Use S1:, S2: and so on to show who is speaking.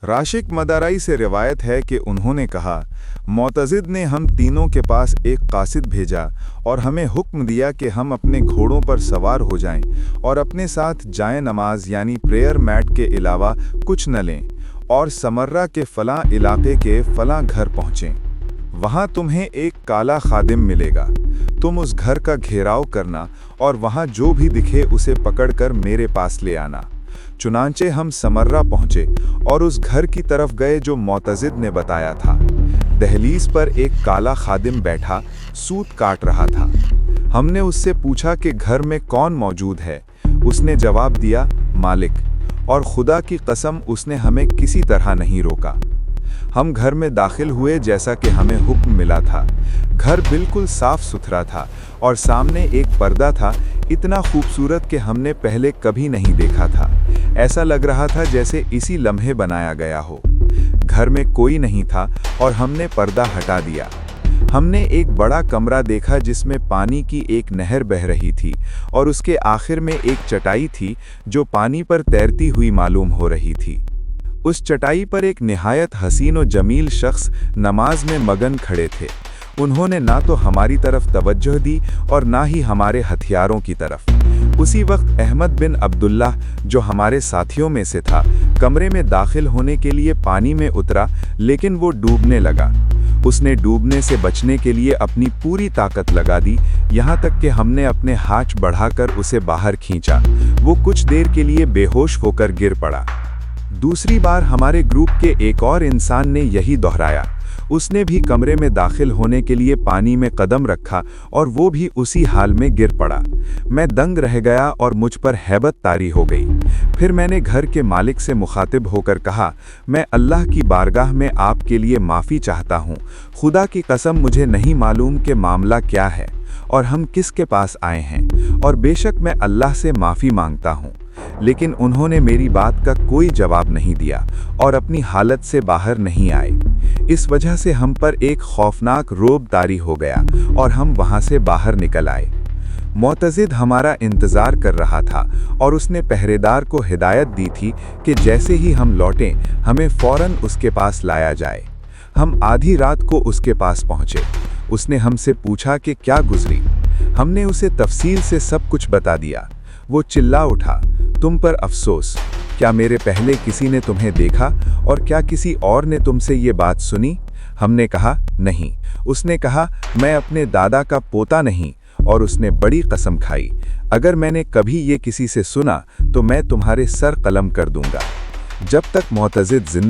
S1: राशिक मदाराई से रिवायत है कि उन्होंने कहा, मोतज़िद ने हम तीनों के पास एक कासिद भेजा और हमें हुक्म दिया कि हम अपने घोड़ों पर सवार हो जाएं और अपने साथ जाए नमाज यानी प्रेयर मैट के अलावा कुछ न लें और समर्रा के फलां इलाके के फलां घर पहुँचें। वहाँ तुम्हें एक काला खादिम मिलेगा। तुम उस घर का घेराव करना और वहाँ जो भी दिखे उसे पकड़कर मेरे पास ले आना। चुनांचे हम समर्रा पहुँचे और उस घर की तरफ गए जो मोतज़िद ने बताया था। दहलीज पर एक काला खादिम बैठा सूत काट रहा था। हमने उससे पूछा कि घर में कौन मौजूद है। उसने जवाब दिया, मालिक। और खुदा की कसम उसने हमें किसी तरह नहीं रोका। हम घर में दाखिल हुए जैसा कि हमें हुक्म मिला था। घर बिल्कुल साफ सुथरा था और सामने एक पर्दा था, इतना खूबसूरत कि हमने पहले कभी नहीं देखा था। ऐसा लग रहा था जैसे इसी लम्हे बनाया गया हो। घर में कोई नहीं था और हमने पर्दा हटा दिया। हमने एक बड़ा कमरा देखा जिसमें पानी की एक नहर बह रही थी और उसके आखिर में एक चटाई थी जो पानी पर तैरती हुई मालूम हो रही थी। उस चटाई पर एक निहायत हसीन और जमील शख्स नमाज में मगन खड़े थे। उन्होंने ना तो हमारी तरफ तवज्जो दी और ना ही हमारे हथियारों की तरफ। उसी वक्त अहमद बिन अब्दुल्लाह, जो हमारे साथियों में से था, कमरे में दाखिल होने के लिए पानी में उतरा, लेकिन वो डूबने लगा। उसने डूबने से बचने के लिए अपनी पूरी ताकत लगा दी, यहाँ तक कि हमने अपने हाथ बढ़ाकर उसे बाहर खींचा। वो कुछ देर के लिए बेहोश होकर गिर पड़ा। दूसरी बार हमारे ग्रुप के एक और इंसान ने यही दोहराया। उसने भी कमरे में दाखिल होने के लिए पानी में कदम रखा और वो भी उसी हाल में गिर पड़ा। मैं दंग रह गया और मुझ पर हैबत तारी हो गई। फिर मैंने घर के मालिक से मुखातिब होकर कहा, मैं अल्लाह की बारगाह में आपके लिए माफ़ी चाहता हूँ। खुदा की कसम मुझे नहीं मालूम कि मामला क्या है और हम किसके पास आए हैं, और बेशक मैं अल्लाह से माफ़ी मांगता हूँ। लेकिन उन्होंने मेरी बात का कोई जवाब नहीं दिया और अपनी हालत से बाहर नहीं आए। इस वजह से हम पर एक खौफनाक रोब तारी हो गया और हम वहां से बाहर निकल आए। मोतज़िद हमारा इंतज़ार कर रहा था और उसने पहरेदार को हिदायत दी थी कि जैसे ही हम लौटें हमें फ़ौरन उसके पास लाया जाए। हम आधी रात को उसके पास पहुँचे। उसने हमसे पूछा कि क्या गुजरी। हमने उसे तफसील से सब कुछ बता दिया। वो चिल्ला उठा, तुम पर अफसोस! क्या मेरे पहले किसी ने तुम्हें देखा और क्या किसी और ने तुमसे ये बात सुनी? हमने कहा, नहीं। उसने कहा, मैं अपने दादा का पोता नहीं, और उसने बड़ी कसम खाई, अगर मैंने कभी ये किसी से सुना तो मैं तुम्हारे सर कलम कर दूंगा। जब तक मोतज़िद जिंदा